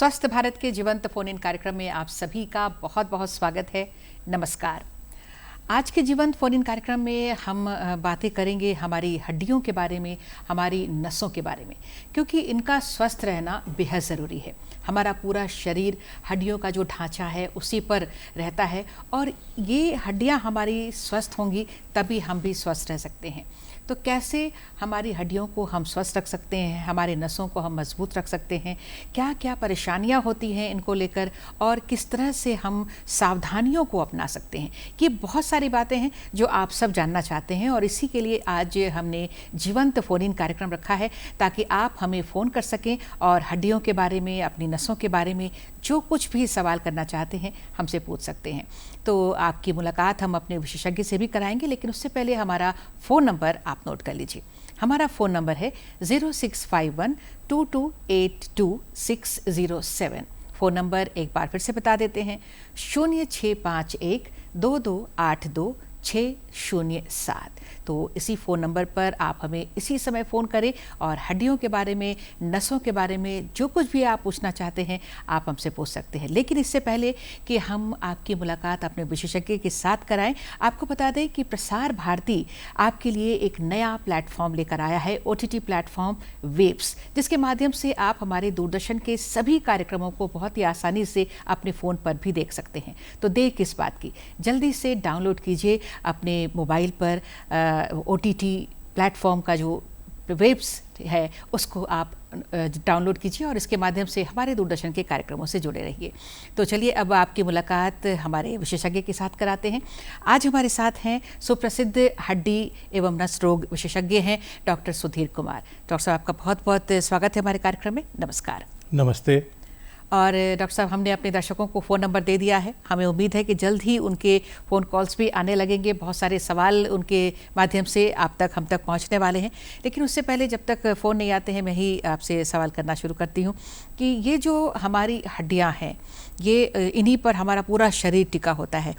स्वस्थ भारत के जीवंत फोन इन कार्यक्रम में आप सभी का बहुत बहुत स्वागत है। नमस्कार। आज के जीवंत फोन इन कार्यक्रम में हम बातें करेंगे हमारी हड्डियों के बारे में, हमारी नसों के बारे में, क्योंकि इनका स्वस्थ रहना बेहद ज़रूरी है। हमारा पूरा शरीर हड्डियों का जो ढांचा है उसी पर रहता है और ये हड्डियां हमारी स्वस्थ होंगी तभी हम भी स्वस्थ रह सकते हैं। तो कैसे हमारी हड्डियों को हम स्वस्थ रख सकते हैं, हमारे नसों को हम मजबूत रख सकते हैं, क्या क्या परेशानियां होती हैं इनको लेकर और किस तरह से हम सावधानियों को अपना सकते हैं, ये बहुत सारी बातें हैं जो आप सब जानना चाहते हैं। और इसी के लिए आज हमने जीवंत फ़ोन इन कार्यक्रम रखा है ताकि आप हमें फ़ोन कर सकें और हड्डियों के बारे में, अपनी नसों के बारे में जो कुछ भी सवाल करना चाहते हैं हमसे पूछ सकते हैं। तो आपकी मुलाकात हम अपने विशेषज्ञ से भी कराएंगे, लेकिन उससे पहले हमारा फ़ोन नंबर आप नोट कर लीजिए। हमारा फ़ोन नंबर है 0651228607। फ़ोन नंबर एक बार फिर से बता देते हैं, 065122822607। तो इसी फ़ोन नंबर पर आप हमें इसी समय फ़ोन करें और हड्डियों के बारे में, नसों के बारे में जो कुछ भी आप पूछना चाहते हैं आप हमसे पूछ सकते हैं। लेकिन इससे पहले कि हम आपकी मुलाकात अपने विशेषज्ञ के साथ कराएं, आपको बता दें कि प्रसार भारती आपके लिए एक नया प्लेटफॉर्म लेकर आया है, OTT प्लेटफॉर्म वेब्स, जिसके माध्यम से आप हमारे दूरदर्शन के सभी कार्यक्रमों को बहुत ही आसानी से अपने फ़ोन पर भी देख सकते हैं। तो देर किस बात की, जल्दी से डाउनलोड कीजिए अपने मोबाइल पर OTT प्लेटफॉर्म का जो वेब्स है उसको आप डाउनलोड कीजिए और इसके माध्यम से हमारे दूरदर्शन के कार्यक्रमों से जुड़े रहिए। तो चलिए अब आपकी मुलाकात हमारे विशेषज्ञ के साथ कराते हैं। आज हमारे साथ हैं सुप्रसिद्ध हड्डी एवं नस रोग विशेषज्ञ हैं डॉक्टर सुधीर कुमार। डॉक्टर साहब आपका बहुत बहुत स्वागत है हमारे कार्यक्रम में। नमस्कार। नमस्ते। और डॉक्टर साहब, हमने अपने दर्शकों को फ़ोन नंबर दे दिया है। हमें उम्मीद है कि जल्द ही उनके फ़ोन कॉल्स भी आने लगेंगे। बहुत सारे सवाल उनके माध्यम से हम तक पहुंचने वाले हैं। लेकिन उससे पहले जब तक फ़ोन नहीं आते हैं, मैं ही आपसे सवाल करना शुरू करती हूं कि ये जो हमारी हड्डियां हैं, ये इन्हीं पर हमारा पूरा शरीर टिका होता है।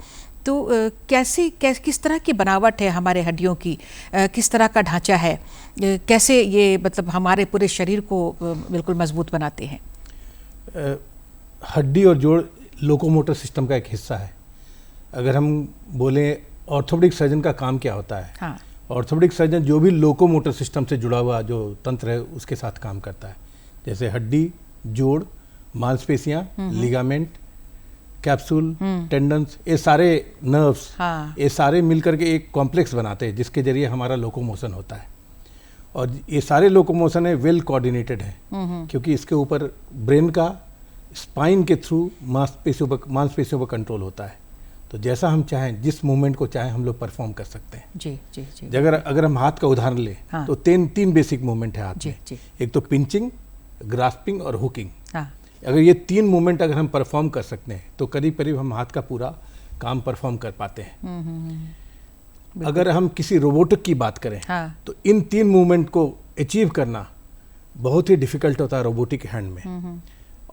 तो किस तरह की बनावट है हमारे हड्डियों की, किस तरह का ढांचा है, कैसे ये मतलब हमारे पूरे शरीर को बिल्कुल मजबूत बनाते हैं? हड्डी और जोड़ लोकोमोटर सिस्टम का एक हिस्सा है। अगर हम बोलें ऑर्थोपेडिक सर्जन का काम क्या होता है, हाँ। ऑर्थोपेडिक सर्जन जो भी लोकोमोटर सिस्टम से जुड़ा हुआ जो तंत्र है उसके साथ काम करता है, जैसे हड्डी, जोड़, मांसपेशियां, लिगामेंट, कैप्सूल, टेंडन्स, ये सारे नर्व्स, हाँ। ये सारे मिलकर के एक कॉम्प्लेक्स बनाते हैं जिसके जरिए हमारा लोकोमोशन होता है। और ये सारे लोकोमोशन है वेल कोऑर्डिनेटेड है, क्योंकि इसके ऊपर ब्रेन का स्पाइन के थ्रू मांसपेशियों पर कंट्रोल होता है। तो जैसा हम चाहें, जिस मूवमेंट को चाहें हम लोग परफॉर्म कर सकते हैं। जी जी जी। अगर हम हाथ का उदाहरण लें, हाँ। तो तीन बेसिक मूवमेंट है हाथ जी, में। जी। एक तो पिंचिंग, ग्रास्पिंग और हुकिंग। हाँ। अगर ये तीन मूवमेंट अगर हम परफॉर्म कर सकते हैं तो करीब करीब हम हाथ का पूरा काम परफॉर्म कर पाते हैं। अगर हम किसी रोबोटिक की बात करें, हाँ। तो इन तीन मूवमेंट को अचीव करना बहुत ही डिफिकल्ट होता है रोबोटिक हैंड में।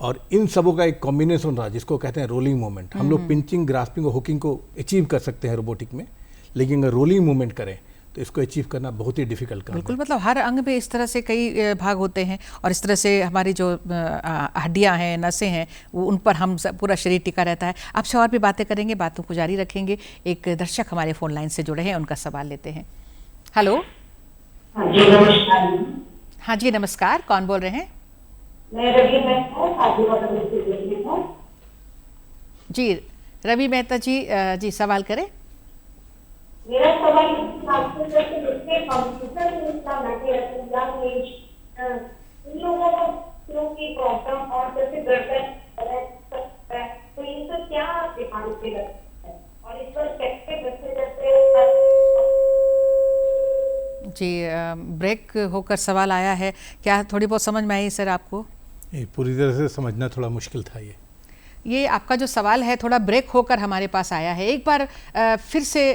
और इन सबों का एक कॉम्बिनेशन रहा जिसको कहते हैं रोलिंग मूवमेंट। हम लोग पिंचिंग, ग्रास्पिंग और हुकिंग को अचीव कर सकते हैं रोबोटिक में, लेकिन अगर रोलिंग मूवमेंट करें तो इसको अचीव करना बहुत ही डिफिकल्ट काम है। बिल्कुल, मतलब हर अंग में इस तरह से कई भाग होते हैं और इस तरह से हमारी जो हड्डियां हैं, नसें हैं, वो उन पर हम पूरा शरीर टिका रहता है। आपसे और भी बातें करेंगे, बातों को जारी रखेंगे। एक दर्शक हमारे फ़ोन लाइन से जुड़े हैं, उनका सवाल लेते हैं। हेलो। हाँ जी, नमस्कार। कौन बोल रहे हैं? जी, रवि मेहता जी, जी सवाल करें। मेरा सवाल कंप्यूटर में इतना इन लोगों को की प्रॉब्लम और जैसे गर्दन है, तो ये सब क्या बीमारी से लगता है और इस पर कैसे बच्चे जैसे? जी, ब्रेक होकर सवाल आया है, क्या थोड़ी बहुत समझ में आई सर आपको? पूरी तरह से समझना थोड़ा मुश्किल था। ये आपका जो सवाल है थोड़ा ब्रेक होकर हमारे पास आया है। एक बार फिर से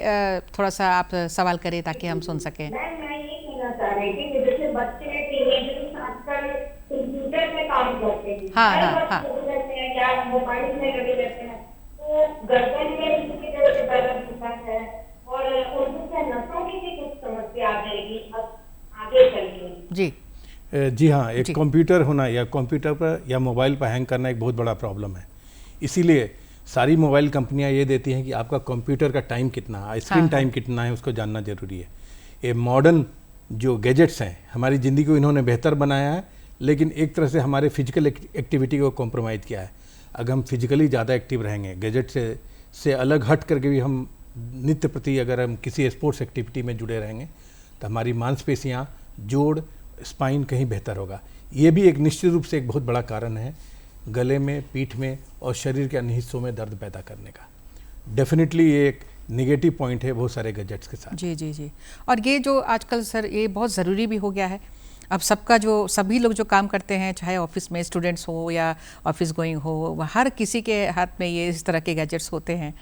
थोड़ा सा आप सवाल करें ताकि हम सुन सकें। मैं ये कहना चाह रही थी कि जैसे बच्चे टीनेजर्स आजकल कंप्यूटर में काम करते हैं, हाँ, या मोबाइल में लगे रहते हैं, तो गर्दन में उनकी जैसे दर्द होता है और उनसे नसों की भी कुछ समस्या आ जाएगी आगे चल के। जी, जी हाँ, एक कंप्यूटर होना या कंप्यूटर पर या मोबाइल पर हैंग करना एक बहुत बड़ा प्रॉब्लम है। इसीलिए सारी मोबाइल कंपनियां ये देती हैं कि आपका कंप्यूटर का टाइम कितना है, स्क्रीन टाइम कितना है, उसको जानना जरूरी है। ये मॉडर्न जो गैजेट्स हैं हमारी ज़िंदगी को इन्होंने बेहतर बनाया है, लेकिन एक तरह से हमारे फिजिकल एक्टिविटी को कॉम्प्रोमाइज़ किया है। अगर हम फिजिकली ज़्यादा एक्टिव रहेंगे, गैजेट से अलग हट करके भी हम नित्य प्रति अगर हम किसी स्पोर्ट्स एक्टिविटी में जुड़े रहेंगे तो हमारी मांसपेशियाँ, जोड़, स्पाइन कहीं बेहतर होगा। ये भी एक निश्चित रूप से एक बहुत बड़ा कारण है गले में, पीठ में और शरीर के अन्य हिस्सों में दर्द पैदा करने का। डेफिनेटली ये एक नेगेटिव पॉइंट है बहुत सारे गैजेट्स के साथ। जी जी जी। और ये जो आजकल सर ये बहुत ज़रूरी भी हो गया है। अब सबका जो सभी लोग जो काम करते हैं, चाहे ऑफिस में स्टूडेंट्स हो या ऑफिस गोइंग हो, हर किसी के हाथ में ये इस तरह के गैजेट्स होते हैं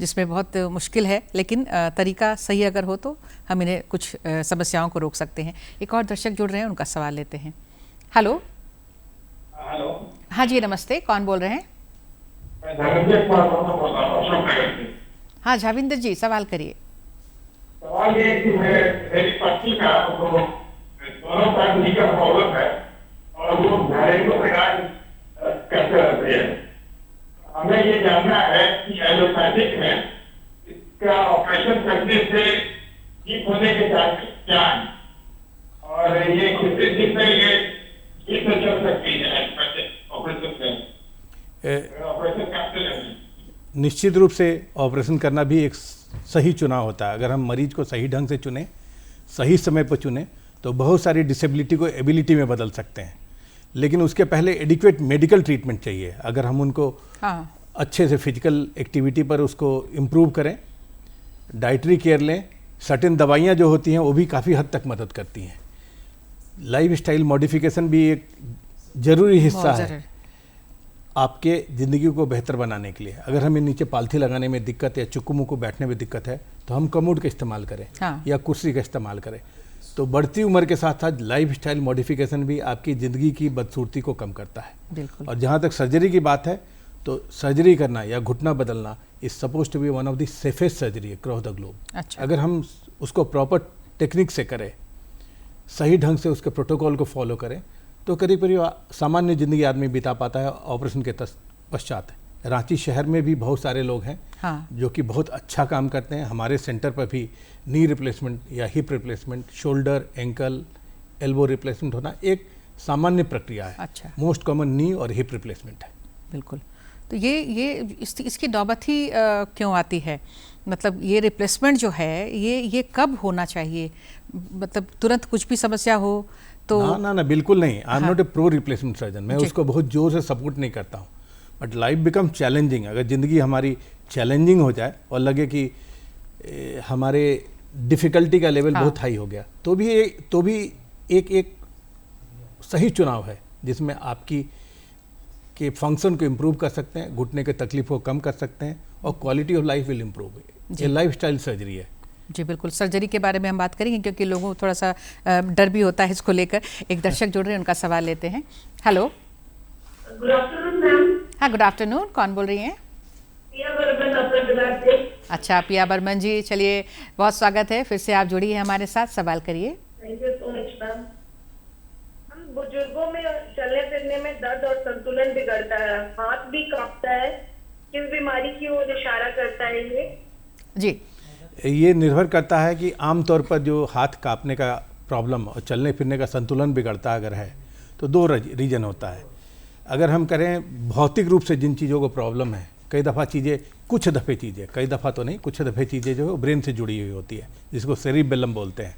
जिसमें बहुत मुश्किल है, लेकिन तरीका सही अगर हो तो हम इन्हें कुछ समस्याओं को रोक सकते हैं। एक और दर्शक जुड़ रहे हैं, उनका सवाल लेते हैं। हेलो। हेलो। हाँ जी, नमस्ते, कौन बोल रहे हैं? हाँ झाविंदर जी, सवाल करिए। सवाल ये है कि मेरी पत्नी का दोनों पैर का प्रॉब्लम है और वो घरेलू इलाज करते रहते हैं। हमें ये जानना है कि एलोपैथिक में इसका ऑपरेशन करने से ठीक होने के चांसेस क्या हैं और ये कितने दिन में ये चल सकती है एलोपैथिक ऑपरेशन में? ऑपरेशन करते रहते। निश्चित रूप से ऑपरेशन करना भी एक सही चुनाव होता है। अगर हम मरीज को सही ढंग से चुने, सही समय पर चुने, तो बहुत सारी डिसेबिलिटी को एबिलिटी में बदल सकते हैं। लेकिन उसके पहले एडिक्वेट मेडिकल ट्रीटमेंट चाहिए। अगर हम उनको अच्छे से फिजिकल एक्टिविटी पर उसको इम्प्रूव करें, डाइटरी केयर लें, सर्टेन दवाइयाँ जो होती हैं वो भी काफ़ी हद तक मदद करती हैं। लाइफ स्टाइल मॉडिफिकेशन भी एक ज़रूरी हिस्सा है आपके ज़िंदगी को बेहतर बनाने के लिए। अगर हमें नीचे पालथी लगाने में दिक्कत है, चुक्कू मुक्कू बैठने में दिक्कत है, तो हम कमोड का इस्तेमाल करें या कुर्सी का इस्तेमाल करें। तो बढ़ती उम्र के साथ साथ लाइफ स्टाइल मॉडिफिकेशन भी आपकी ज़िंदगी की बदसूरती को कम करता है। बिल्कुल। और जहाँ तक सर्जरी की बात है, तो सर्जरी करना या घुटना बदलना is suppose to be one of the safest surgery across the globe. अच्छा। अगर हम उसको प्रॉपर टेक्निक से करें, सही ढंग से उसके प्रोटोकॉल को फॉलो करें, तो करीब करीब सामान्य ज़िंदगी आदमी बिता पाता है ऑपरेशन के पश्चात। रांची शहर में भी बहुत सारे लोग हैं जो कि बहुत अच्छा काम करते हैं। हमारे सेंटर पर भी नी रिप्लेसमेंट या hip replacement, shoulder, ankle, elbow replacement होना एक सामान्य प्रक्रिया है। अच्छा। मोस्ट कॉमन नी और हिप रिप्लेसमेंट है। बिल्कुल। तो ये इसकी नौबत ही क्यों आती है? मतलब ये रिप्लेसमेंट जो है ये कब होना चाहिए? मतलब तुरंत कुछ भी समस्या हो तो? ना बिल्कुल नहीं। I am not a pro replacement surgeon. मैं उसको बहुत जोर से सपोर्ट नहीं करता हूँ। But life become challenging. अगर ज़िंदगी हमारी चैलेंजिंग हो जाए और लगे कि हमारे डिफ़िकल्टी का लेवल बहुत हाई हो गया, तो भी एक सही चुनाव है जिसमें आपकी के फंक्शन को इम्प्रूव कर सकते हैं, घुटने के तकलीफ को कम कर सकते हैं और quality of life will improve. ये लाइफ स्टाइल सर्जरी है। जी बिल्कुल। सर्जरी के बारे में हम बात करेंगे क्योंकि लोगों को थोड़ा सा डर भी होता है इसको लेकर। एक दर्शक जुड़ रहे हैं, उनका सवाल लेते हैं। हेलो। Good afternoon ma'am. हाँ, गुड आफ्टरनून, कौन बोल रही हैं? पिया बर्मन अपने बिहार से। अच्छा, पिया बर्मन जी, चलिए बहुत स्वागत है, फिर से आप जुड़ी हैं हमारे साथ, सवाल करिए। Thank you so much ma'am. हम बुजुर्गों में चलने फिरने में दर्द और संतुलन बिगड़ता है, हाथ भी कांपता है, किस बीमारी की ओर इशारा करता है ये? जी, ये निर्भर करता है कि आमतौर पर जो हाथ कांपने का प्रॉब्लम और चलने फिरने का संतुलन बिगड़ता अगर है तो दो रीजन होता है। अगर हम करें भौतिक रूप से जिन चीज़ों को प्रॉब्लम है, कई दफ़ा चीज़ें, कुछ दफ़ा तो नहीं, कुछ दफ़े चीज़ें जो है ब्रेन से जुड़ी हुई होती है, जिसको सेरिबेलम बोलते हैं।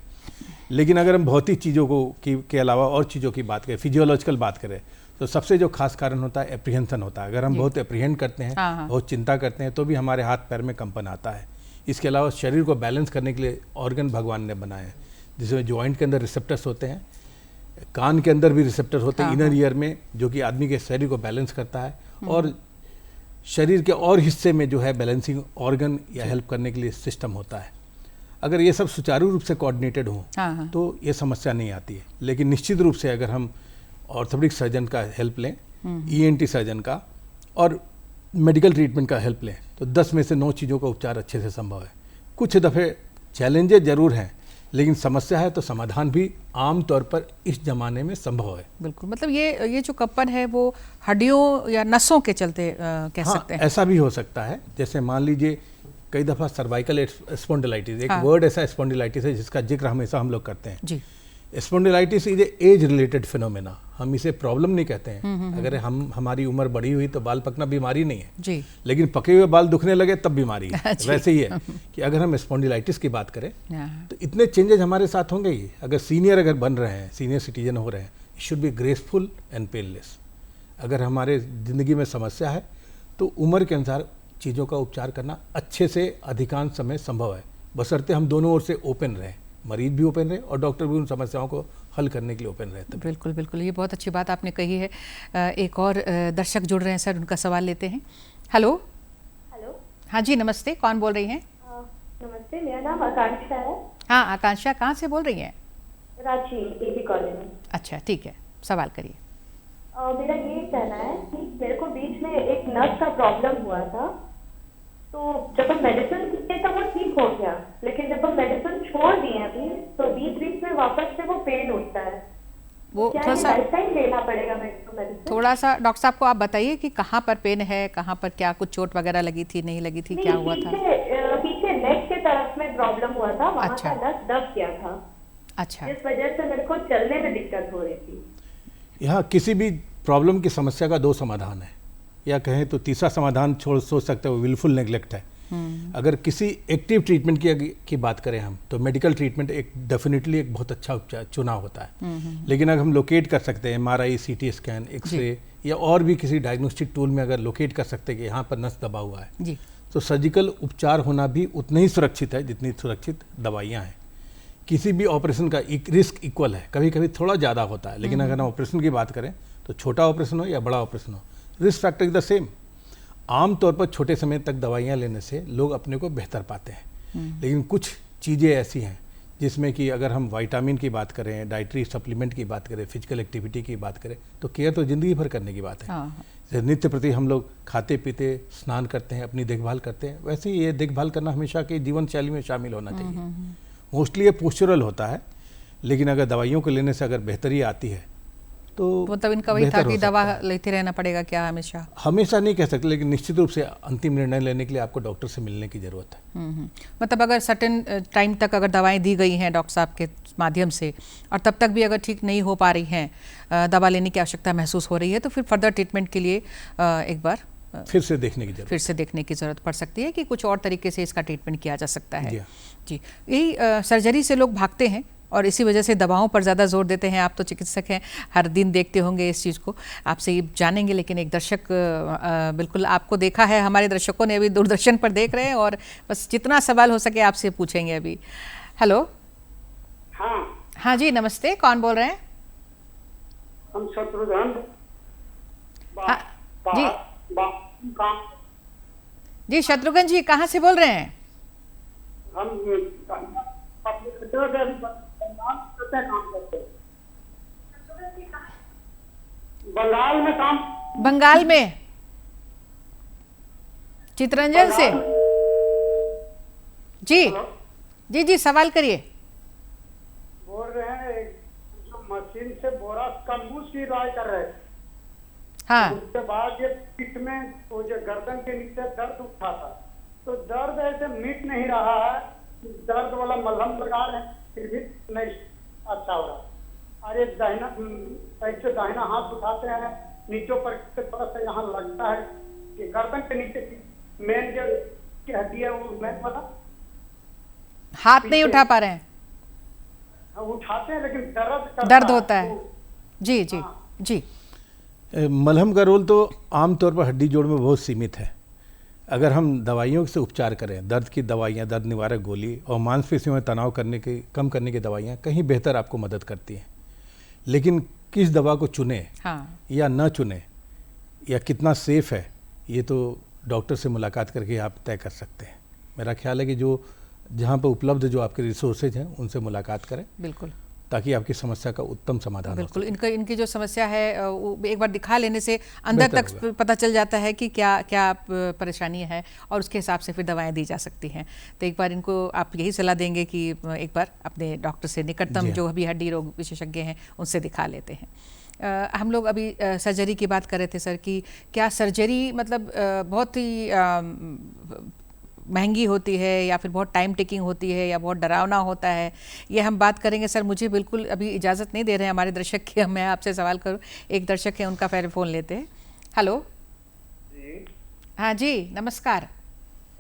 लेकिन अगर हम भौतिक चीज़ों को के अलावा और चीज़ों की बात करें, फिजियोलॉजिकल बात करें, तो सबसे जो खास कारण होता है एप्रीहेंशन होता है। अगर हम बहुत एप्रीहेंड करते हैं, बहुत चिंता करते हैं, तो भी हमारे हाथ पैर में कंपन आता है। इसके अलावा शरीर को बैलेंस करने के लिए ऑर्गन भगवान ने बनाए हैं, जिसमें जॉइंट के अंदर रिसेप्टर्स होते हैं, कान के अंदर भी रिसेप्टर होते हैं, इनर ईयर में, जो कि आदमी के शरीर को बैलेंस करता है, और शरीर के और हिस्से में जो है बैलेंसिंग ऑर्गन या हेल्प करने के लिए सिस्टम होता है। अगर ये सब सुचारू रूप से कोऑर्डिनेटेड हो तो ये समस्या नहीं आती है। लेकिन निश्चित रूप से अगर हम ऑर्थोपेडिक सर्जन का हेल्प लें, ENT सर्जन का और मेडिकल ट्रीटमेंट का हेल्प लें, तो 10 में से 9 चीज़ों का उपचार अच्छे से संभव है। कुछ दफ़े चैलेंजेस ज़रूर हैं, लेकिन समस्या है तो समाधान भी आमतौर पर इस जमाने में संभव है। बिल्कुल, मतलब ये जो कंपन है वो हड्डियों या नसों के चलते कह सकते हैं। ऐसा भी हो सकता है, जैसे मान लीजिए कई दफ़ा सर्वाइकल स्पॉन्डिलाइटिस, एक हाँ। वर्ड ऐसा स्पॉन्डिलाइटिस है जिसका जिक्र हमेशा हम लोग करते हैं। जी, spondylitis is age related phenomena, हम इसे प्रॉब्लम नहीं कहते हैं। अगर हमारी उम्र बढ़ी हुई तो बाल पकना बीमारी नहीं है, जी, लेकिन पके हुए बाल दुखने लगे तब बीमारी है। जी। वैसे ही है कि अगर हम स्पॉन्डिलाइटिस की बात करें हाँ, तो इतने चेंजेस हमारे साथ होंगे ही। अगर सीनियर बन रहे हैं, सीनियर सिटीजन हो रहे हैं, it should be graceful and painless. अगर हमारे ज़िंदगी में समस्या है तो उम्र के अनुसार चीज़ों का उपचार करना अच्छे से अधिकांश समय संभव है, बशर्ते हम दोनों ओर से ओपन रहें, मरीज भी ओपन रहे और डॉक्टर भी उन समस्याओं को हल करने के लिए ओपन रहते हैं। बिल्कुल बिल्कुल, ये बहुत अच्छी बात आपने कही है। एक और दर्शक जुड़ रहे हैं सर, उनका सवाल लेते हैं। हेलो। हेलो। हाँ जी, नमस्ते, कौन बोल रही हैं? नमस्ते, मेरा नाम आकांक्षा है। हाँ, आकांक्षा, कहाँ से बोल रही हैं? Ranchi AP college. अच्छा, ठीक है, सवाल करिए। मेरा ये कहना है कि मेरे को बीच में एक नस का प्रॉब्लम हुआ था, तो जब हम मेडिसिन लिए था वो ठीक हो गया, लेकिन जब हम मेडिसिन छोड़ दिए अभी तो बीच में वापस से वो पेन उठता है। वो क्या थोड़ा सा लाइफ टाइम लेना पड़ेगा मेरे को मेडिसिन? थोड़ा सा डॉक्टर साहब को आप बताइए कि कहाँ पर पेन है, कहाँ पर क्या कुछ चोट वगैरह लगी थी, नहीं लगी थी, क्या हुआ था? पीछे नेक के तरफ में प्रॉब्लम हुआ था, वहाँ अच्छा। का नस दब गया था, अच्छा, जिस वजह से मेरे को चलने में दिक्कत हो रही थी। यहाँ किसी भी प्रॉब्लम की समस्या का दो समाधान है, या कहें तो तीसरा समाधान सोच सकते हो, विलफुल नेग्लेक्ट है। अगर किसी एक्टिव ट्रीटमेंट की बात करें हम, तो मेडिकल ट्रीटमेंट एक डेफिनेटली एक बहुत अच्छा उपचार चुनाव होता है। लेकिन अगर हम लोकेट कर सकते हैं, MRI, CT स्कैन, एक्सरे या और भी किसी डायग्नोस्टिक टूल में अगर लोकेट कर सकते हैं कि यहाँ पर नस दबा हुआ है, जी, तो सर्जिकल उपचार होना भी उतना ही सुरक्षित है जितनी सुरक्षित दवाइयाँ हैं। किसी भी ऑपरेशन का रिस्क इक्वल है, कभी कभी थोड़ा ज़्यादा होता है, लेकिन अगर हम ऑपरेशन की बात करें तो छोटा ऑपरेशन हो या बड़ा ऑपरेशन हो, risk factor is the same. आमतौर पर छोटे समय तक दवाइयाँ लेने से लोग अपने को बेहतर पाते हैं, लेकिन कुछ चीज़ें ऐसी हैं जिसमें कि अगर हम विटामिन की बात करें, डाइटरी सप्लीमेंट की बात करें, फिजिकल एक्टिविटी की बात करें, तो केयर तो ज़िंदगी भर करने की बात है। हाँ, जैसे नित्य प्रति हम लोग खाते पीते, स्नान करते हैं, अपनी देखभाल करते हैं, वैसे ही ये देखभाल करना हमेशा की जीवन शैली में शामिल होना चाहिए। मोस्टली ये पोस्चरल होता है, लेकिन अगर दवाइयों को लेने से अगर बेहतरी आती है तो मतलब इनका वही था बेहतर कि हो दवा सकता है। लेते रहना पड़ेगा क्या हमेशा? हमेशा नहीं कह सकते, लेकिन निश्चित रूप से अंतिम निर्णय लेने के लिए आपको डॉक्टर से मिलने की ज़रूरत है। मतलब अगर सर्टेन टाइम तक अगर दवाएं दी गई हैं डॉक्टर साहब के माध्यम से और तब तक भी अगर ठीक नहीं हो पा रही हैं, दवा लेने की आवश्यकता महसूस हो रही है, तो फिर फर्दर ट्रीटमेंट के लिए एक बार फिर से देखने की जरूरत फिर से देखने की ज़रूरत पड़ सकती है कि कुछ और तरीके से इसका ट्रीटमेंट किया जा सकता है। जी हाँ। जी, यही सर्जरी से लोग भागते हैं और इसी वजह से दवाओं पर ज़्यादा जोर देते हैं। आप तो चिकित्सक हैं, हर दिन देखते होंगे इस चीज़ को, आपसे ये जानेंगे। लेकिन एक दर्शक बिल्कुल आपको देखा है, हमारे दर्शकों ने अभी दूरदर्शन पर देख रहे हैं और बस जितना सवाल हो सके आपसे पूछेंगे अभी। हेलो। हाँ जी, नमस्ते, कौन बोल रहे हैं? हम शत्रुघ्न हाँ, जी शत्रुघ्न जी, कहाँ से बोल रहे हैं? हम काम करते हैं बंगाल में काम। बंगाल में चितरंजन से? जी जी जी, सवाल करिए। बोल रहे हैं जो मशीन से बोरा कम्बू की राय कर रहे हैं। हाँ, उसके बाद ये पीठ में वो जो गर्दन के नीचे दर्द उठा था, तो दर्द ऐसे मिट नहीं रहा है, दर्द वाला मलहम लगा रहे हैं फिर भी नहीं अच्छा हो रहा। अरे दाहिना ऐसे दाहिना हाथ उठाते हैं नीचे पर थोड़ा सा यहाँ लगता है कि गर्दन के नीचे की मेन जो की हड्डी है वो मेन वाला हाथ नहीं उठा पा रहे हैं? उठाते हैं लेकिन दर्द दर्द होता है। जी जी जी। मलहम का रोल तो आमतौर पर हड्डी जोड़ में बहुत सीमित है। अगर हम दवाइयों से उपचार करें, दर्द की दवाइयाँ, दर्द निवारक गोली और मांसपेशियों में तनाव कम करने की दवाइयाँ कहीं बेहतर आपको मदद करती हैं, लेकिन किस दवा को चुने हाँ, या न चुने या कितना सेफ है, ये तो डॉक्टर से मुलाकात करके आप तय कर सकते हैं। मेरा ख्याल है कि जो जहाँ पर उपलब्ध जो आपके रिसोर्सेज हैं उनसे मुलाकात करें बिल्कुल। ताकि आपकी समस्या का उत्तम समाधान हो बिल्कुल। सके। इनकी जो समस्या है वो एक बार दिखा लेने से अंदर बेहतर तक होगा। पता चल जाता है कि क्या क्या परेशानी है और उसके हिसाब से फिर दवाएं दी जा सकती हैं। तो एक बार इनको आप यही सलाह देंगे कि एक बार अपने डॉक्टर से, निकटतम जी हाँ। जो भी हड्डी रोग विशेषज्ञ हैं, उनसे दिखा लेते हैं। हम लोग अभी सर्जरी की बात कर रहे थे सर, कि क्या सर्जरी मतलब बहुत ही महंगी होती है या फिर बहुत टाइम टेकिंग होती है या बहुत डरावना होता है, ये हम बात करेंगे। सर मुझे बिल्कुल अभी इजाज़त नहीं दे रहे हैं हमारे दर्शक की, मैं आपसे सवाल करूं। एक दर्शक है, उनका पहले फ़ोन लेते हैं। हेलो जी हाँ जी, नमस्कार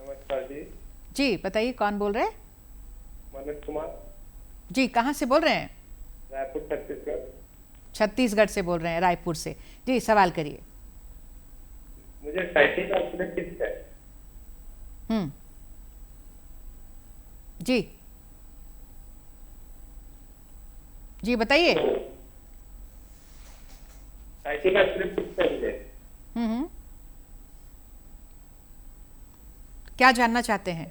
नमस्कार जी। जी, बताइए कौन बोल रहे हैं? मनोज कुमार, जी, कहाँ से बोल रहे हैं? रायपुर छत्तीसगढ़। छत्तीसगढ़ से बोल रहे हैं, रायपुर से। जी, सवाल करिए। मुझे साइटिक है। जी जी, बताइए। साइटिक है। क्या जानना चाहते हैं?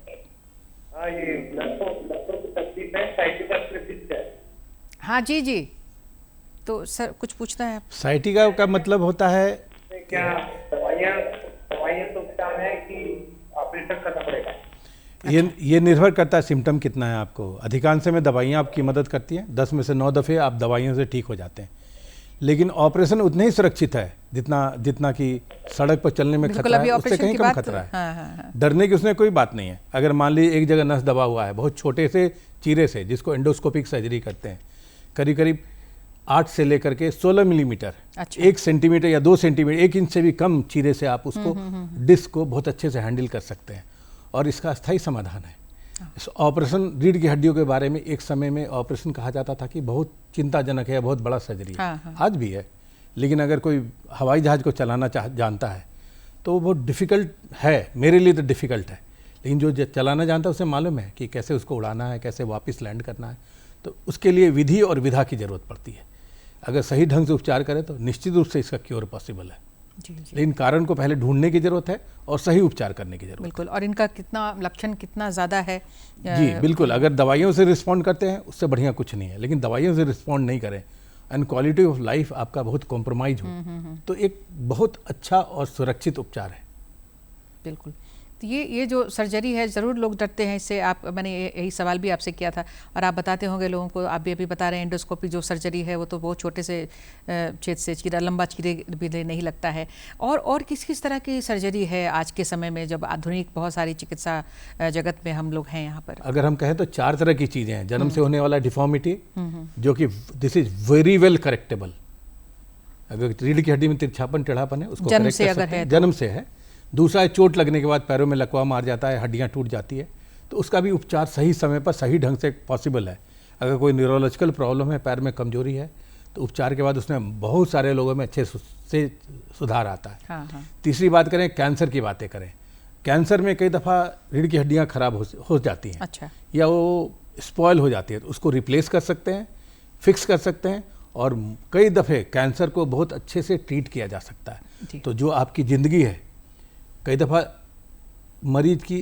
हाँ, ये लड़कों की तकलीफ है, साइटिक है। हाँ जी जी, तो सर कुछ पूछना है? साइटिका का मतलब होता है, क्या दवाइयाँ तो क्या है कि ऑपरेशन करना पड़ेगा? ये निर्भर करता है सिम्टम कितना है आपको। अधिकांश में दवाइयाँ आपकी मदद करती हैं, 10 में से 9 दफ़े आप दवाइयों से ठीक हो जाते हैं, लेकिन ऑपरेशन उतने ही सुरक्षित है जितना कि सड़क पर चलने में खतरा है, उससे कहीं कम खतरा है। हाँ। डरने की उसमें कोई बात नहीं है। अगर मान लीजिए एक जगह नस दबा हुआ है, बहुत छोटे से चीरे से, जिसको एंडोस्कोपिक सर्जरी कहते हैं, करीब करीब 8 से लेकर के 16 मिलीमीटर, अच्छा। 1 सेंटीमीटर या 2 सेंटीमीटर, 1 इंच से भी कम चीरे से आप उसको डिस्क को बहुत अच्छे से हैंडल कर सकते हैं, और इसका अस्थायी समाधान है। इस ऑपरेशन, रीढ़ की हड्डियों के बारे में एक समय में ऑपरेशन कहा जाता था कि बहुत चिंताजनक है, बहुत बड़ा सर्जरी है। हाँ। आज भी है, लेकिन अगर कोई हवाई जहाज़ को चलाना जानता है तो वो बहुत डिफ़िकल्ट है। मेरे लिए तो डिफ़िकल्ट है, लेकिन जो चलाना जानता है उसे मालूम है कि कैसे उसको उड़ाना है, कैसे वापस लैंड करना है। तो उसके लिए विधि और विधा की ज़रूरत पड़ती है। अगर सही ढंग से उपचार करें तो निश्चित रूप से इसका क्योर पॉसिबल है, जी जी, लेकिन कारण को पहले ढूंढने की ज़रूरत है और सही उपचार करने की ज़रूरत है। बिल्कुल। और इनका कितना लक्षण कितना ज़्यादा है? जी बिल्कुल, अगर दवाइयों से रिस्पॉन्ड करते हैं उससे बढ़िया कुछ नहीं है, लेकिन दवाइयों से रिस्पॉन्ड नहीं करें एंड क्वालिटी ऑफ लाइफ आपका बहुत कॉम्प्रोमाइज हो, तो एक बहुत अच्छा और सुरक्षित उपचार है। बिल्कुल। तो ये जो सर्जरी है, ज़रूर लोग डरते हैं इससे। मैंने यही सवाल भी आपसे किया था, और आप बताते होंगे लोगों को। आप भी अभी बता रहे हैं एंडोस्कोपी जो सर्जरी है वो तो बहुत छोटे से छेद से चीरा, लंबा चीरे भी नहीं लगता है। और किस तरह की सर्जरी है आज के समय में, जब आधुनिक बहुत सारी चिकित्सा जगत में हम लोग हैं यहाँ पर? अगर हम कहें तो 4 तरह की चीज़ें हैं। जन्म से होने वाला डिफॉर्मिटी, जो कि दिस इज वेरी वेल करेक्टेबल। अगर रीढ़ की हड्डी में तिरछापन, टेढ़ापन है, उसको जन्म करेक्ट से कर अगर सकते हैं, है तो। जन्म से है। दूसरा है चोट लगने के बाद पैरों में लकवा मार जाता है, हड्डियां टूट जाती है, तो उसका भी उपचार सही समय पर सही ढंग से पॉसिबल है। अगर कोई न्यूरोलॉजिकल प्रॉब्लम है, पैर में कमजोरी है, तो उपचार के बाद उसमें बहुत सारे लोगों में अच्छे से सुधार आता है। हाँ। तीसरी बात करें, कैंसर की बातें करें। कैंसर में कई दफ़ा रीढ़ की हड्डियाँ खराब हो जाती हैं, अच्छा। या वो स्पॉयल हो जाती है, तो उसको रिप्लेस कर सकते हैं, फिक्स कर सकते हैं, और कई दफ़े कैंसर को बहुत अच्छे से ट्रीट किया जा सकता है। तो जो आपकी ज़िंदगी है, कई दफ़ा मरीज की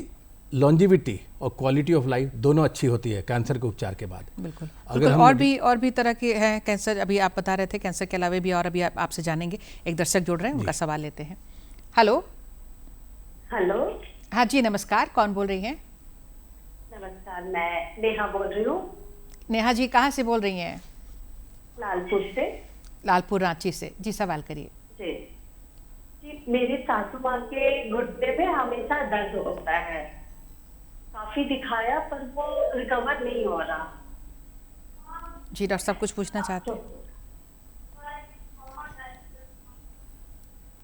लॉन्जिविटी और क्वालिटी ऑफ लाइफ दोनों अच्छी होती है कैंसर के उपचार के बाद। बिल्कुल। अगर हम और भी तरह के हैं कैंसर। अभी आप बता रहे थे कैंसर के अलावा भी, और अभी आपसे जानेंगे। एक दर्शक जुड़ रहे हैं, उनका सवाल लेते हैं। हेलो हाँ जी, नमस्कार, कौन बोल रही हैं? नमस्कार, मैं नेहा बोल रही हूँ। नेहा जी, कहाँ से बोल रही हैं? लालपुर से। लालपुर, रांची से। जी, सवाल करिए। जी, मेरी सासू माँ के घुटने में हमेशा दर्द होता है। काफी दिखाया पर वो रिकवर नहीं हो रहा। जी, डॉक्टर साहब कुछ पूछना चाहते हैं?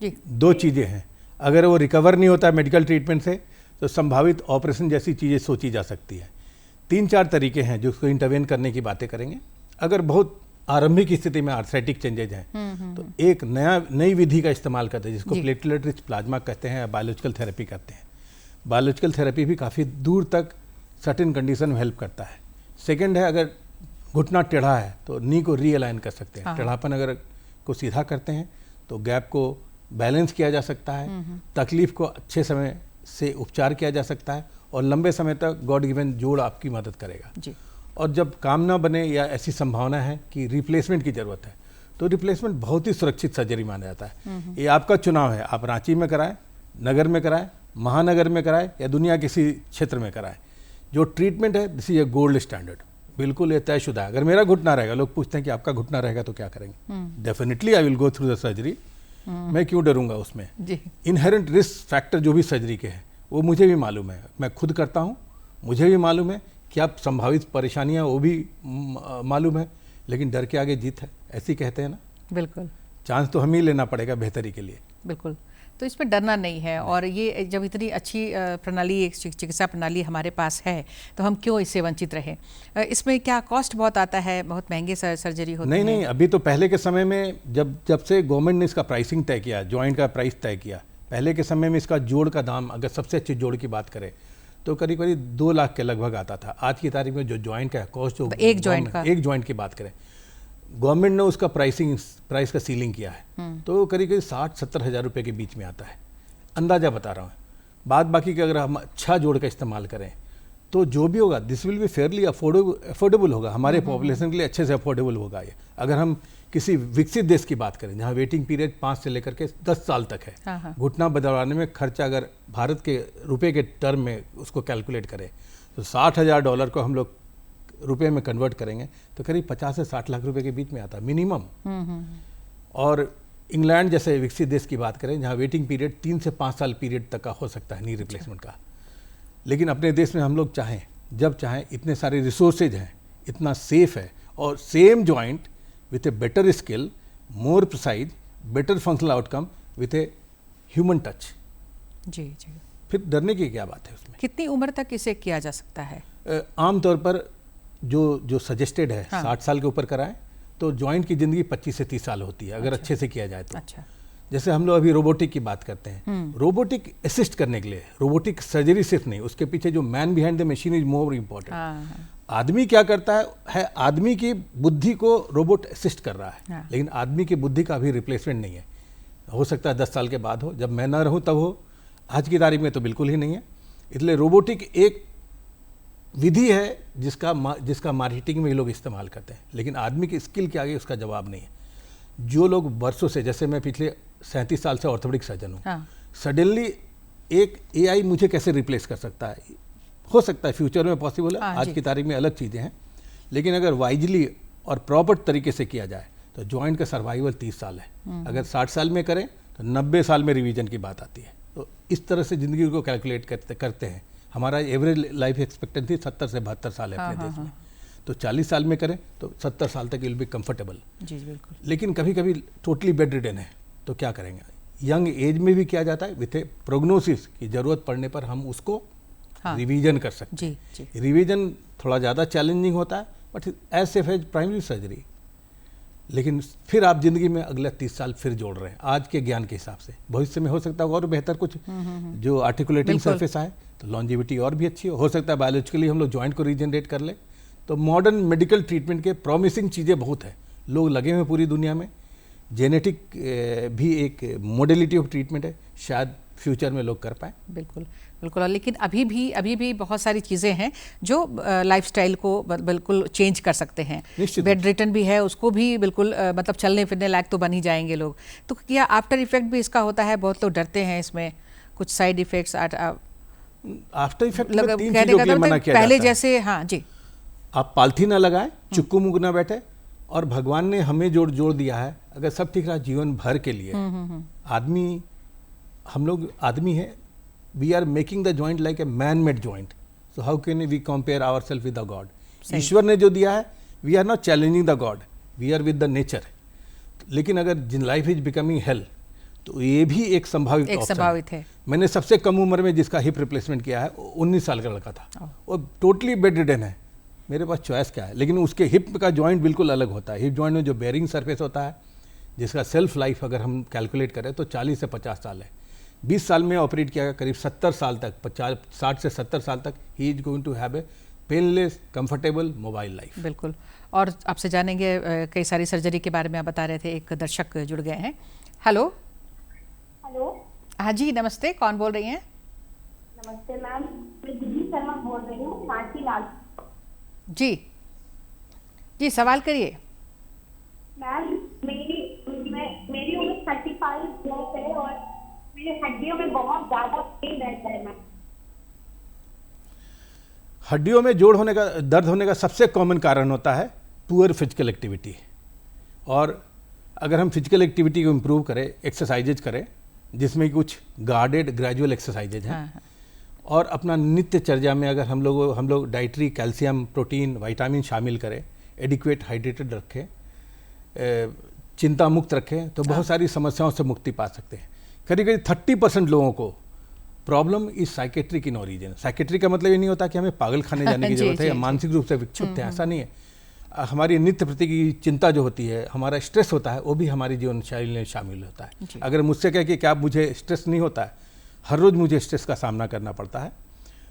जी, 2 चीज़ें हैं। अगर वो रिकवर नहीं होता मेडिकल ट्रीटमेंट से, तो संभावित ऑपरेशन जैसी चीज़ें सोची जा सकती है। 3-4 तरीके हैं जो उसको इंटरवेन करने की बातें करेंगे। अगर बहुत आरंभिक स्थिति में आर्थराइटिक चेंजेज हैं, तो एक नई विधि का इस्तेमाल करते हैं, जिसको प्लेटलेट रिच प्लाज्मा कहते हैं, बायोलॉजिकल थेरेपी कहते हैं। बायोलॉजिकल थेरेपी भी काफ़ी दूर तक सर्टेन कंडीशन में हेल्प करता है। सेकंड है, अगर घुटना टेढ़ा है तो नी को रीअलाइन कर सकते हैं। टेढ़ापन अगर को सीधा करते हैं तो गैप को बैलेंस किया जा सकता है, तकलीफ को अच्छे समय से उपचार किया जा सकता है, और लंबे समय तक गॉड गिवन जोड़ आपकी मदद करेगा। जी। और जब काम ना बने या ऐसी संभावना है कि रिप्लेसमेंट की ज़रूरत है, तो रिप्लेसमेंट बहुत ही सुरक्षित सर्जरी माना जाता है। ये आपका चुनाव है, आप रांची में कराएं, नगर में कराएं, महानगर में कराएं या दुनिया किसी क्षेत्र में कराएं। जो ट्रीटमेंट है this is a gold standard, बिल्कुल ये तयशुदा है। अगर मेरा घुटना रहेगा, लोग पूछते हैं कि आपका घुटना रहेगा तो क्या करेंगे, definitely I will go through the surgery. मैं क्यों डरूंगा उसमें? इनहेरेंट रिस्क फैक्टर जो भी सर्जरी के हैं वो मुझे भी मालूम है, मैं खुद करता हूँ, मुझे भी मालूम है क्या संभावित परेशानियाँ वो भी मालूम है, लेकिन डर के आगे जीत है, ऐसी कहते हैं ना। बिल्कुल, चांस तो हमें ही लेना पड़ेगा बेहतरी के लिए। बिल्कुल, तो इसमें डरना नहीं है। और ये जब इतनी अच्छी प्रणाली, एक चिकित्सा प्रणाली हमारे पास है, तो हम क्यों इससे वंचित रहें? इसमें क्या कॉस्ट बहुत आता है, बहुत महंगे सर्जरी होती है? नहीं, अभी तो पहले के समय में जब से गवर्नमेंट ने इसका प्राइसिंग तय किया, जॉइंट का प्राइस तय किया, पहले के समय में इसका जोड़ का दाम, अगर सबसे अच्छे जोड़ की बात करें तो करीब 2 लाख के लगभग आता था। आज की तारीख में जो जॉइंट का कॉस्ट, जो एक जॉइंट की बात करें, गवर्नमेंट ने उसका प्राइस का सीलिंग किया है, तो करीब 60-70 हज़ार रुपये के बीच में आता है, अंदाज़ा बता रहा हूँ। बाद बाकी के अगर हम अच्छा जोड़ का इस्तेमाल करें तो जो भी होगा this will be Fairlie affordable होगा, हमारे पॉपुलेशन के लिए अच्छे से अफोर्डेबल होगा ये। अगर हम किसी विकसित देश की बात करें जहाँ वेटिंग पीरियड 5 से लेकर के 10 साल तक है, घुटना बदलवाने में खर्चा अगर भारत के रुपए के टर्म में उसको कैलकुलेट करें तो $60,000 को हम लोग रुपए में कन्वर्ट करेंगे तो करीब 50 से 60 लाख रुपए के बीच में आता है मिनिमम। और इंग्लैंड जैसे विकसित देश की बात करें जहाँ वेटिंग पीरियड 3 से 5 साल पीरियड तक का हो सकता है नी रिप्लेसमेंट का। लेकिन अपने देश में हम लोग चाहें जब चाहें, इतने सारे रिसोर्सेज हैं, इतना सेफ है, और same joint with a better skill, more precise, better functional outcome with a human touch. जी, फिर डरने की क्या बात है उसमें? कितनी उम्र तक इसे किया जा सकता है? आमतौर पर जो सजेस्टेड है 60 साल के ऊपर कराएं तो जॉइंट की ज़िंदगी 25 से 30 साल होती है अगर अच्छे से किया जाए तो। जैसे हम लोग अभी रोबोटिक की बात करते हैं, रोबोटिक असिस्ट करने के लिए, रोबोटिक सर्जरी सिर्फ नहीं, उसके पीछे जो man behind the machine is more important. आदमी क्या करता है आदमी की बुद्धि को रोबोट असिस्ट कर रहा है, लेकिन आदमी की बुद्धि का अभी रिप्लेसमेंट नहीं है। हो सकता है 10 साल के बाद हो, जब मैं ना रहूं तब हो, आज की तारीख में तो बिल्कुल ही नहीं है। इसलिए रोबोटिक एक विधि है जिसका मार्केटिंग में ये लोग इस्तेमाल करते हैं, लेकिन आदमी की स्किल के आगे उसका जवाब नहीं है। जो लोग वर्षों से, जैसे मैं पिछले 37 साल से ऑर्थोपेडिक सर्जन हूँ, सडनली एक AI मुझे कैसे रिप्लेस कर सकता है? हो सकता है फ्यूचर में पॉसिबल है, आज की तारीख में अलग चीज़ें हैं, लेकिन अगर वाइजली और प्रॉपर तरीके से किया जाए तो जॉइंट का सर्वाइवल 30 साल है। अगर 60 साल में करें तो 90 साल में रिवीजन की बात आती है। तो इस तरह से ज़िंदगी को कैलकुलेट करते हैं। हमारा एवरेज लाइफ एक्सपेक्टेंसी 70 से 72 साल है अपने देश में, तो 40 साल में करें तो 70 साल तक विल बी कंफर्टेबल। जी बिल्कुल। लेकिन कभी कभी टोटली बेड रिडन है तो क्या करेंगे? यंग एज में भी किया जाता है विथ ए प्रोग्नोसिस की ज़रूरत पड़ने पर हम उसको रिवीजन कर सकते हैं। रिवीजन थोड़ा ज़्यादा चैलेंजिंग होता है but as safe as primary surgery. लेकिन फिर आप जिंदगी में अगले 30 साल फिर जोड़ रहे हैं आज के ज्ञान के हिसाब से। भविष्य में हो सकता है और बेहतर कुछ जो आर्टिकुलेटिंग सरफेस आए तो लॉन्जिविटी और भी अच्छी हो सकता है बायोलॉजिकली हम लोग जॉइंट को रीजनरेट कर ले। तो मॉडर्न मेडिकल ट्रीटमेंट के प्रॉमिसिंग चीज़ें बहुत है, लोग लगे हुए पूरी दुनिया में। जेनेटिक भी एक मोडेलिटी ऑफ ट्रीटमेंट है, शायद फ्यूचर में लोग कर पाए। बिल्कुल बिल्कुल। लेकिन अभी भी बहुत सारी चीज़ें हैं जो लाइफस्टाइल को बिल्कुल चेंज कर सकते हैं। बेड रिटर्न भी है, उसको भी बिल्कुल मतलब चलने फिरने लायक तो बन ही जाएंगे लोग। तो क्या आफ्टर इफेक्ट भी इसका होता है? बहुत लोग डरते हैं इसमें, कुछ साइड इफेक्ट्स आफ्टर इफेक्ट में 3 चीज़ों के लिए मना किया जाता है। पहले जैसे हाँ जी, आप पालथी ना लगाएं, चुक्कू मुग ना बैठे, और भगवान ने हमें जोड़ दिया है अगर सब ठीक रहा जीवन भर के लिए। आदमी, हम लोग आदमी है, we are making the joint like a man made joint, so how can we compare our self with the God? ईश्वर ने जो दिया है, we are not challenging the God, we are with the nature. लेकिन अगर जिन life is becoming hell तो ये भी एक संभावित है। मैंने सबसे कम उम्र में जिसका हिप रिप्लेसमेंट किया है 19 साल का लड़का था, वो टोटली बेड रिडन है। मेरे पास चॉइस क्या है? लेकिन उसके हिप का जॉइंट बिल्कुल अलग होता है। हिप जॉइंट में जो बेयरिंग सरफेस होता है जिसका सेल्फ लाइफ अगर हम कैलकुलेट करें तो 40 से 50 साल है। 20 साल में ऑपरेट किया, करीब 70 साल तक, 60 से 70 साल तक ही is going to have a painless comfortable mobile life. बिल्कुल। और आपसे जानेंगे कई सारी सर्जरी के बारे में आप बता रहे थे, एक दर्शक जुड़ गए हैं। हेलो। हाँ जी, नमस्ते, कौन बोल रही हैं? नमस्ते मैम, मैं दिव्य शर्मा बोल रही हूँ, सांची लाल। जी, जी सवाल करिए। मैम मेरी उम्र 35 प्लस है और मेरे हड्डियों में बहुत ज्यादा पेन रहता है मैम। हड्डियों में जोड़ होने का, दर्द होने का सबसे कॉमन कारण होता है पुअर फिजिकल एक्टिविटी। और अगर हम फिजिकल एक्टिविटी को इम्प्रूव करें, एक्सरसाइजेज करें जिसमें कुछ गार्डेड ग्रेजुअल एक्सरसाइजेज हैं, हाँ। और और अपना नित्य चर्या में अगर हम लोग डाइटरी कैल्शियम, प्रोटीन, विटामिन शामिल करें, एडिक्वेट हाइड्रेटेड रखें, चिंता मुक्त रखें, तो बहुत सारी समस्याओं से मुक्ति पा सकते हैं। करीब करीब 30% लोगों को problem is psychiatric in origin. Psychiatric का मतलब ये नहीं होता कि हमें पागल खाने जाने की जरूरत है या मानसिक रूप से विक्षिप्त है, ऐसा नहीं है। हमारी नित्य प्रति की चिंता जो होती है, हमारा स्ट्रेस होता है, वो भी हमारी जीवन शैली में शामिल होता है। अगर मुझसे कहे कि क्या मुझे स्ट्रेस नहीं होता है, हर रोज मुझे स्ट्रेस का सामना करना पड़ता है,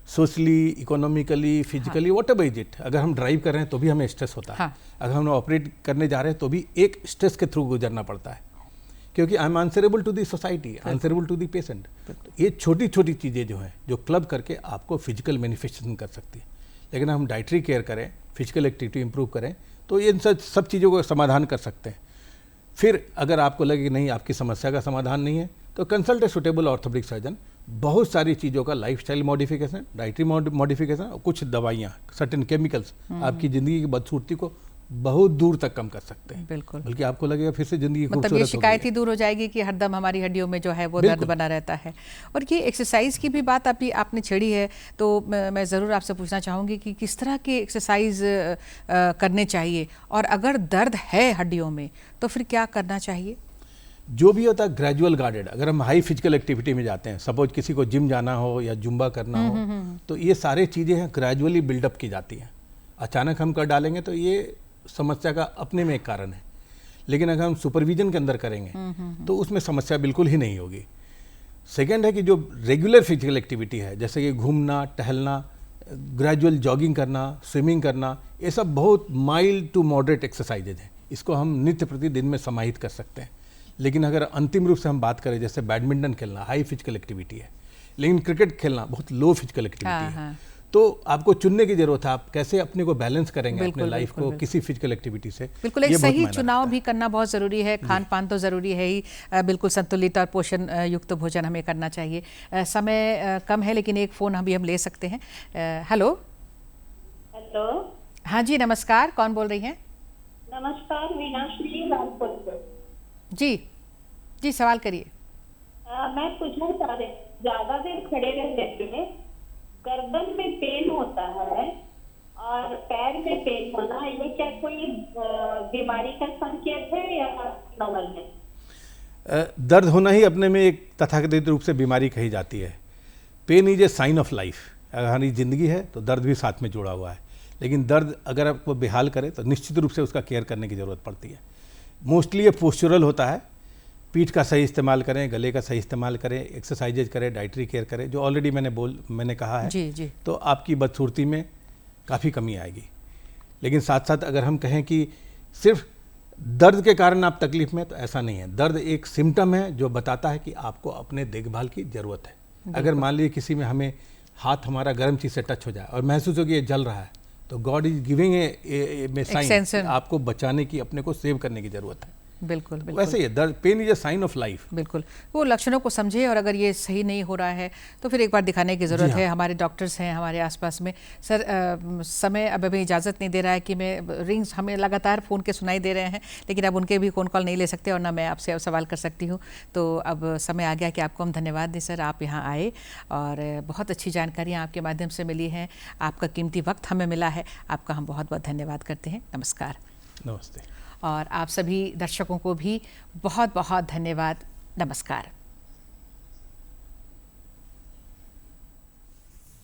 socially, economically, physically, what ever is it. अगर हम ड्राइव कर रहे हैं तो भी हमें स्ट्रेस होता है, अगर हम ऑपरेट करने जा रहे हैं तो भी एक स्ट्रेस के थ्रू गुजरना पड़ता है, क्योंकि I am answerable to the society, answerable to the patient. ये छोटी छोटी चीज़ें जो हैं, जो क्लब करके आपको फिजिकल मैनिफेस्टेशन कर सकती है। लेकिन हम डाइटरी केयर करें, फिजिकल एक्टिविटी इंप्रूव करें, तो इन सब चीज़ों को समाधान कर सकते हैं। फिर अगर आपको लगे कि नहीं, आपकी समस्या का समाधान नहीं है, तो consult a suitable orthopaedic surgeon. बहुत सारी चीज़ों का लाइफस्टाइल मॉडिफिकेशन, डाइटरी मॉडिफिकेशन और कुछ दवाइयाँ, सर्टेन केमिकल्स आपकी ज़िंदगी की बदसूरती को बहुत दूर तक कम कर सकते हैं। बिल्कुल, बल्कि आपको लगेगा फिर से जिंदगी मतलब ये शिकायत ही दूर हो जाएगी कि हरदम हमारी हड्डियों में जो है वो दर्द बना रहता है। और ये एक्सरसाइज की भी बात आपने छेड़ी है, तो मैं ज़रूर आपसे पूछना चाहूँगी कि किस तरह की एक्सरसाइज करने चाहिए, और अगर दर्द है हड्डियों में तो फिर क्या करना चाहिए? जो भी होता है ग्रेजुअल गार्डेड। अगर हम हाई फिजिकल एक्टिविटी में जाते हैं, सपोज किसी को जिम जाना हो या जुम्बा करना हो, तो ये सारे चीज़ें हैं ग्रेजुअली बिल्डअप की जाती हैं। अचानक हम कर डालेंगे तो ये समस्या का अपने में एक कारण है। लेकिन अगर हम सुपरविजन के अंदर करेंगे तो उसमें समस्या बिल्कुल ही नहीं होगी। सेकंड है कि जो रेगुलर फिजिकल एक्टिविटी है, जैसे कि घूमना, टहलना, ग्रेजुअल जॉगिंग करना, स्विमिंग करना, ये सब बहुत माइल्ड टू मॉडरेट एक्सरसाइजेज हैं। इसको हम नित्य प्रति दिन में समाहित कर सकते हैं। लेकिन अगर अंतिम रूप से हम बात करें, जैसे बैडमिंटन खेलना हाई फिजिकल एक्टिविटी है, लेकिन क्रिकेट खेलना बहुत लो फिजिकल एक्टिविटी है, तो आपको चुनने की जरूरत है। आप कैसे अपने को बैलेंस करेंगे अपने लाइफ को किसी फिजिकल एक्टिविटी से। बिल्कुल, एक सही चुनाव भी करना बहुत ज़रूरी है। खान पान तो ज़रूरी है ही, बिल्कुल संतुलित और पोषण युक्त भोजन हमें करना चाहिए। समय कम है, लेकिन एक फ़ोन अभी हम ले सकते हैं। हेलो। हेलो, हाँ जी, नमस्कार, कौन बोल रही हैं? नमस्कार, मीनाश्री रामपुर से। जी सवाल करिए। मैं पूछना चाह रही, ज्यादा देर खड़े रहने से गर्दन में पेन होता है और पैर में पेन होना, ये क्या कोई बीमारी का संकेत है या नॉर्मल है? दर्द होना ही अपने में एक तथाकथित रूप से बीमारी कही जाती है। Pain is a sign of life. अगर हमारी ज़िंदगी है तो दर्द भी साथ में जुड़ा हुआ है। लेकिन दर्द अगर आपको बेहाल करे तो निश्चित रूप से उसका केयर करने की ज़रूरत पड़ती है। मोस्टली ये पोस्चरल होता है। पीठ का सही इस्तेमाल करें, गले का सही इस्तेमाल करें, एक्सरसाइजेज करें, डाइटरी केयर करें, जो ऑलरेडी मैंने कहा है। जी। तो आपकी बदसूरती में काफ़ी कमी आएगी। लेकिन साथ साथ अगर हम कहें कि सिर्फ दर्द के कारण आप तकलीफ में, तो ऐसा नहीं है। दर्द एक सिम्टम है जो बताता है कि आपको अपने देखभाल की ज़रूरत है। अगर मान लीजिए किसी में हमें हाथ हमारा गर्म चीज़ से टच हो जाए और महसूस हो कि ये जल रहा है, तो God is giving a sign, आपको बचाने की, अपने को सेव करने की ज़रूरत है। बिल्कुल। वैसे ही दर्द, pain is a sign of life. बिल्कुल, वो लक्षणों को समझे, और अगर ये सही नहीं हो रहा है तो फिर एक बार दिखाने की ज़रूरत है। हमारे डॉक्टर्स हैं हमारे आसपास में। सर, समय अब हमें इजाज़त नहीं दे रहा है कि मैं रिंग्स हमें लगातार फ़ोन के सुनाई दे रहे हैं, लेकिन अब उनके भी फ़ोन कॉल नहीं ले सकते और ना मैं आपसे अब सवाल कर सकती हूँ। तो अब समय आ गया कि आपको हम धन्यवाद दें सर, आप यहाँ आए और बहुत अच्छी जानकारियाँ आपके माध्यम से मिली हैं। आपका कीमती वक्त हमें मिला है, आपका हम बहुत बहुत धन्यवाद करते हैं। नमस्कार। नमस्ते। और आप सभी दर्शकों को भी बहुत बहुत धन्यवाद। नमस्कार।